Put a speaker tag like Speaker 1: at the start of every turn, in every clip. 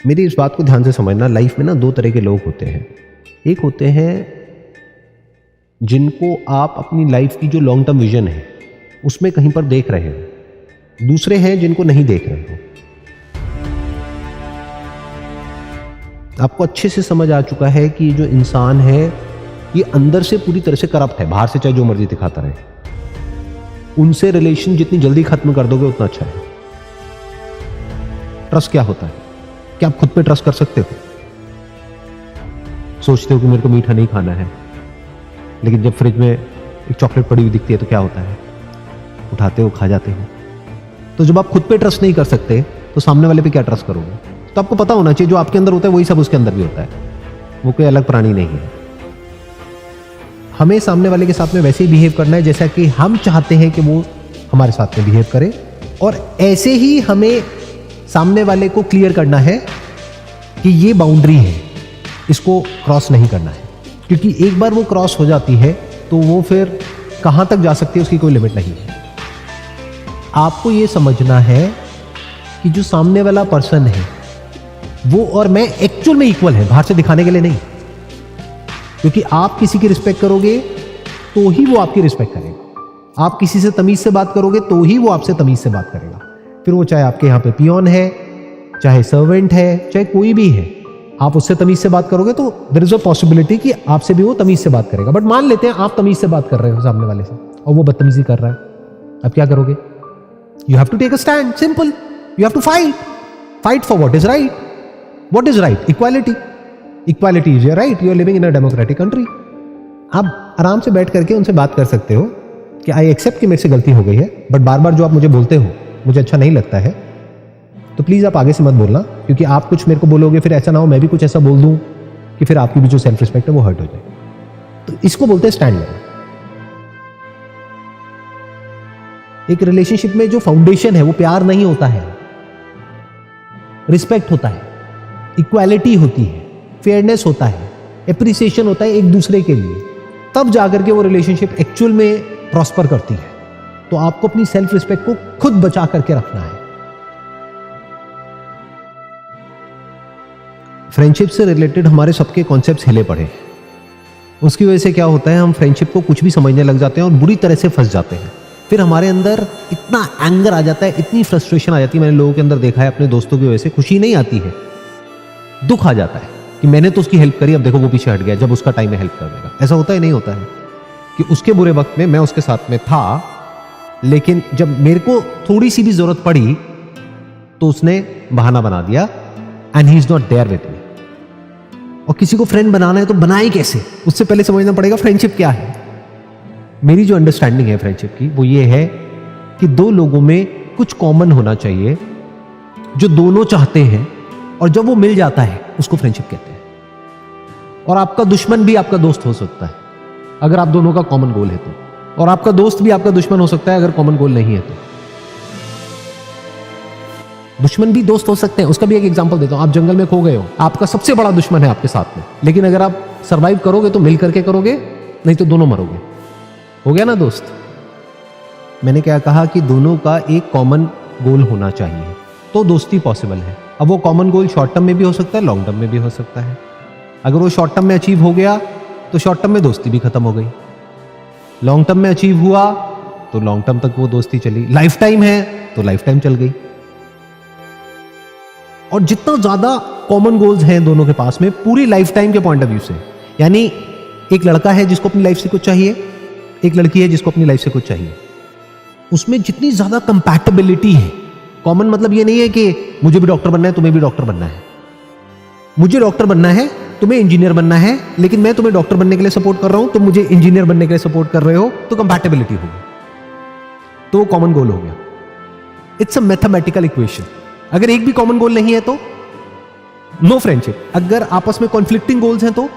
Speaker 1: मेरी इस बात को ध्यान से समझना, लाइफ में ना दो तरह के लोग होते हैं। एक होते हैं जिनको आप अपनी लाइफ की जो लॉन्ग टर्म विजन है उसमें कहीं पर देख रहे हो, दूसरे हैं जिनको नहीं देख रहे हो। आपको अच्छे से समझ आ चुका है कि जो इंसान है ये अंदर से पूरी तरह से करप्ट है, बाहर से चाहे जो मर्जी दिखाता रहे। उनसे रिलेशन जितनी जल्दी खत्म कर दोगे उतना अच्छा है। ट्रस्ट क्या होता है? क्या आप खुद पे ट्रस्ट कर सकते हो? सोचते हो कि मेरे को मीठा नहीं खाना है, लेकिन जब फ्रिज में एक चॉकलेट पड़ी हुई दिखती है तो क्या होता है? उठाते हो, खा जाते हो। तो जब आप खुद पे ट्रस्ट नहीं कर सकते तो सामने वाले पे क्या ट्रस्ट करोगे? तो आपको पता होना चाहिए जो आपके अंदर होता है वही सब उसके अंदर भी होता है, वो कोई अलग प्राणी नहीं है। हमें सामने वाले के साथ में वैसे ही बिहेव करना है जैसा कि हम चाहते हैं कि वो हमारे साथ में बिहेव करे, और ऐसे ही हमें सामने वाले को क्लियर करना है कि ये बाउंड्री है, इसको क्रॉस नहीं करना है। क्योंकि एक बार वो क्रॉस हो जाती है तो वो फिर कहां तक जा सकती है उसकी कोई लिमिट नहीं है। आपको ये समझना है कि जो सामने वाला पर्सन है वो और मैं एक्चुअल में इक्वल है, बाहर से दिखाने के लिए नहीं। क्योंकि आप किसी की रिस्पेक्ट करोगे तो ही वो आपकी रिस्पेक्ट करेगा। आप किसी से तमीज से बात करोगे तो ही वो आपसे तमीज से बात करेगा। फिर वो चाहे आपके यहाँ पे पियोन है, चाहे सर्वेंट है, चाहे कोई भी है, आप उससे तमीज से बात करोगे तो देयर इज अ पॉसिबिलिटी कि आपसे भी वो तमीज से बात करेगा। बट मान लेते हैं आप तमीज से बात कर रहे हो सामने वाले से और वो बदतमीजी कर रहा है, अब क्या करोगे? You have to take a stand, simple. You have to fight for what is right. What is right? Equality. Equality is your right. You are living in a democratic country. आप आराम से बैठ करके उनसे बात कर सकते हो कि आई एक्सेप्ट कि मेरे से गलती हो गई है, बट बार बार जो आप मुझे बोलते हो मुझे अच्छा नहीं लगता है, तो प्लीज आप आगे से मत बोलना। क्योंकि आप कुछ मेरे को बोलोगे फिर ऐसा ना हो मैं भी कुछ ऐसा बोल दूं कि फिर आपकी भी जो सेल्फ रिस्पेक्ट है वो हर्ट हो जाए। तो इसको बोलते हैं स्टैंड लेना। एक रिलेशनशिप में जो फाउंडेशन है वो प्यार नहीं होता है, रिस्पेक्ट होता है, इक्वालिटी होती है, फेयरनेस होता है, एप्रिसिएशन होता है एक दूसरे के लिए। तब जाकर के वो रिलेशनशिप एक्चुअल में प्रॉस्पर करती है। तो आपको अपनी सेल्फ रिस्पेक्ट को खुद बचा करके रखना है। फ्रेंडशिप से रिलेटेड हमारे सबके कॉन्सेप्ट्स हिले पड़े। उसकी वजह से क्या होता है, हम फ्रेंडशिप को कुछ भी समझने लग जाते हैं और बुरी तरह से फंस जाते हैं। फिर हमारे अंदर इतना एंगर आ जाता है, इतनी फ्रस्ट्रेशन आ जाती है। मैंने लोगों के अंदर देखा है, अपने दोस्तों की वजह से खुशी नहीं आती है, दुख आ जाता है कि मैंने तो उसकी हेल्प करी, अब देखो वो पीछे हट गया। जब उसका टाइम है हेल्प करने का, ऐसा होता ही नहीं होता है कि उसके बुरे वक्त में मैं उसके साथ में था, लेकिन जब मेरे को थोड़ी सी भी जरूरत पड़ी तो उसने बहाना बना दिया and he is not there with me. और किसी को फ्रेंड बनाना है तो बनाए कैसे, उससे पहले समझना पड़ेगा फ्रेंडशिप क्या है। मेरी जो अंडरस्टैंडिंग है फ्रेंडशिप की वो ये है कि दो लोगों में कुछ कॉमन होना चाहिए जो दोनों चाहते हैं, और जब वो मिल जाता है उसको फ्रेंडशिप कहते हैं। और आपका दुश्मन भी आपका दोस्त हो सकता है अगर आप दोनों का कॉमन गोल है तो, और आपका दोस्त भी आपका दुश्मन हो सकता है अगर कॉमन गोल नहीं है तो। दुश्मन भी दोस्त हो सकते हैं। उसका भी एक एग्जांपल देता हूं। आप जंगल में खो गए हो, आपका सबसे बड़ा दुश्मन है आपके साथ में, लेकिन अगर आप सरवाइव करोगे तो मिल करके करोगे, नहीं तो दोनों मरोगे। हो गया ना दोस्त? मैंने क्या कहा कि दोनों का एक कॉमन गोल होना चाहिए तो दोस्ती पॉसिबल है। अब वो कॉमन गोल शॉर्ट टर्म में भी हो सकता है, लॉन्ग टर्म में भी हो सकता है। अगर वो शॉर्ट टर्म में अचीव हो गया तो शॉर्ट टर्म में दोस्ती भी खत्म हो गई। लॉन्ग टर्म में अचीव हुआ तो लॉन्ग टर्म तक वो दोस्ती चली। लाइफ टाइम है तो लाइफ टाइम चल गई। और जितना ज्यादा कॉमन गोल्स हैं दोनों के पास में पूरी लाइफ टाइम के पॉइंट ऑफ व्यू से, यानी एक लड़का है जिसको अपनी लाइफ से कुछ चाहिए, एक लड़की है जिसको अपनी लाइफ से कुछ चाहिए, उसमें जितनी ज्यादा कंपैटिबिलिटी है। कॉमन मतलब ये नहीं है कि मुझे भी डॉक्टर बनना है, तुम्हें भी डॉक्टर बनना है, मुझे डॉक्टर बनना है, तुम्हें इंजीनियर बनना है, लेकिन मैं तुम्हें डॉक्टर बनने के लिए सपोर्ट कर रहा हूं, तुम मुझे इंजीनियर बनने के लिए सपोर्ट कर रहे हो, तो कंपैटिबिलिटी होगी, तो वो कॉमन गोल हो गया। It's a mathematical equation. अगर एक भी कॉमन गोल नहीं है तो नो फ्रेंडशिप। अगर आपस में कॉन्फ्लिक्टिंग गोल्स हैं तो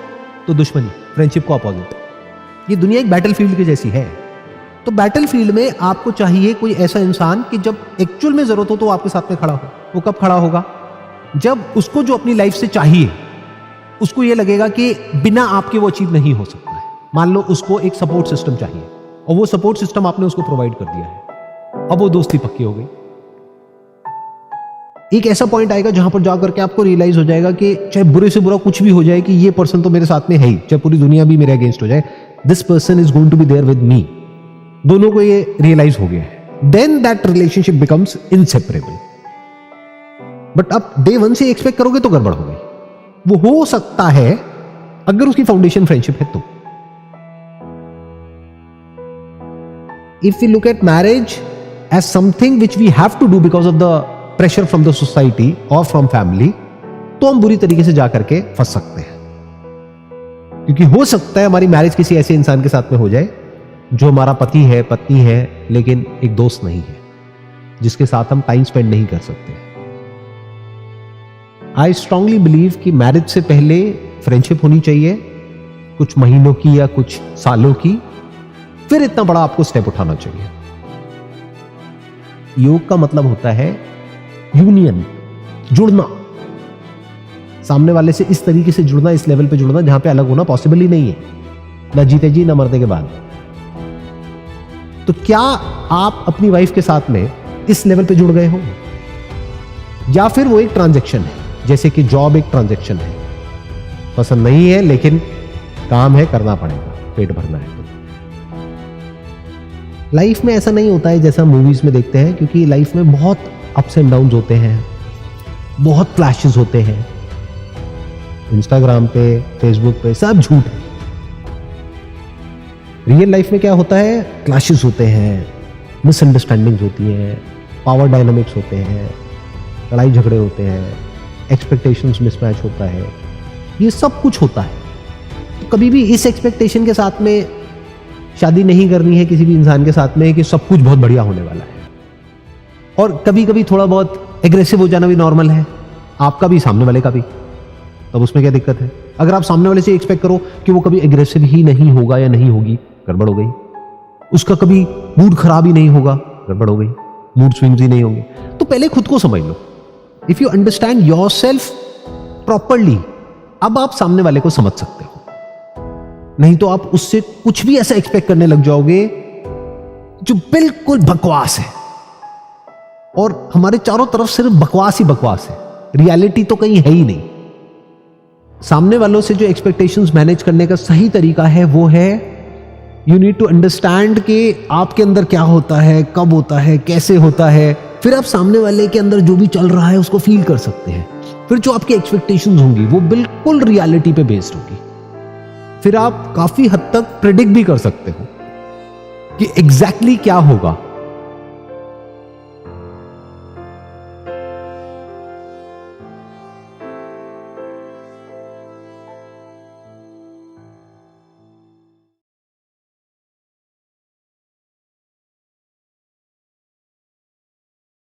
Speaker 1: दुश्मनी, फ्रेंडशिप को अपोजिट। ये दुनिया एक बैटलफील्ड की जैसी है। तो बैटलफील्ड में आपको चाहिए कोई ऐसा इंसान कि जब एक्चुअल में जरूरत हो तो आपके साथ में खड़ा हो। वो कब खड़ा होगा? जब उसको जो अपनी लाइफ से चाहिए उसको ये लगेगा कि बिना आपके वो अचीव नहीं हो सकता है। मान लो उसको एक सपोर्ट सिस्टम चाहिए और वो सपोर्ट सिस्टम आपने उसको प्रोवाइड कर दिया है, अब वो दोस्ती पक्की हो गई। एक ऐसा पॉइंट आएगा जहां पर जाकर के आपको रियलाइज हो जाएगा कि चाहे बुरे से बुरा कुछ भी हो जाए कि ये पर्सन तो मेरे साथ में है ही, चाहे पूरी दुनिया भी मेरे अगेंस्ट हो जाए, this person is going to be there with me. दोनों को ये रियलाइज हो गया है। Then that relationship becomes inseparable. But अब डे वन से एक्सपेक्ट करोगे तो गड़बड़ हो गई। वो हो सकता है अगर उसकी फाउंडेशन फ्रेंडशिप है तो। If we look at marriage as something which we have to do because of the pressure from the society और फ्रॉम फैमिली, तो हम बुरी तरीके से जाकर के फंस सकते हैं। क्योंकि हो सकता है हमारी मैरिज किसी ऐसे इंसान के साथ में हो जाए जो हमारा पति है, पत्नी है, लेकिन एक दोस्त नहीं है, जिसके साथ हम टाइम स्पेंड नहीं कर सकते। आई स्ट्रांगली बिलीव कि मैरिज से पहले फ्रेंडशिप होनी चाहिए, कुछ महीनों की या कुछ सालों की, फिर इतना बड़ा आपको स्टेप उठाना चाहिए। योग का मतलब होता है यूनियन, जुड़ना, सामने वाले से इस तरीके से जुड़ना, इस लेवल पे जुड़ना जहां पे अलग होना पॉसिबल ही नहीं है, ना जीते जी ना मरने के बाद। तो क्या आप अपनी वाइफ के साथ में इस लेवल पे जुड़ गए हो, या फिर वो एक ट्रांजैक्शन है, जैसे कि जॉब एक ट्रांजैक्शन है, पसंद नहीं है लेकिन काम है, करना पड़ेगा, पेट भरना है। तो लाइफ में ऐसा नहीं होता है जैसा मूवीज में देखते हैं, क्योंकि लाइफ में बहुत अप्स एंड डाउन्स होते हैं, बहुत क्लैशेस होते हैं। इंस्टाग्राम पे, फेसबुक पे सब झूठ है। रियल लाइफ में क्या होता है, क्लैशेस होते हैं, मिसअंडरस्टैंडिंग्स होती हैं, पावर डायनामिक्स होते हैं, लड़ाई झगड़े होते हैं, एक्सपेक्टेशंस मिसमैच होता है, ये सब कुछ होता है। तो कभी भी इस एक्सपेक्टेशन के साथ में शादी नहीं करनी है किसी भी इंसान के साथ में कि सब कुछ बहुत बढ़िया होने वाला है। और कभी कभी थोड़ा बहुत एग्रेसिव हो जाना भी नॉर्मल है, आपका भी, सामने वाले का भी। तब उसमें क्या दिक्कत है? अगर आप सामने वाले से एक्सपेक्ट करो कि वो कभी एग्रेसिव ही नहीं होगा या नहीं होगी, गड़बड़ हो गई। उसका कभी मूड खराब ही नहीं होगा, गड़बड़ हो गई, मूड स्विंग्स ही नहीं होंगे। तो पहले खुद को समझ लो। If you understand yourself properly, अब आप सामने वाले को समझ सकते हो। नहीं तो आप उससे कुछ भी ऐसा एक्सपेक्ट करने लग जाओगे जो बिल्कुल बकवास है, और हमारे चारों तरफ सिर्फ बकवास ही बकवास है, रियलिटी तो कहीं है ही नहीं। सामने वालों से जो एक्सपेक्टेशंस मैनेज करने का सही तरीका है वो है, यू नीड टू अंडरस्टैंड कि आपके अंदर क्या होता है, कब होता है, कैसे होता है। फिर आप सामने वाले के अंदर जो भी चल रहा है उसको फील कर सकते हैं। फिर जो आपकी एक्सपेक्टेशंस होंगी वो बिल्कुल रियलिटी पे बेस्ड होगी। फिर आप काफी हद तक प्रेडिक्ट भी कर सकते हो कि एग्जैक्टली क्या होगा।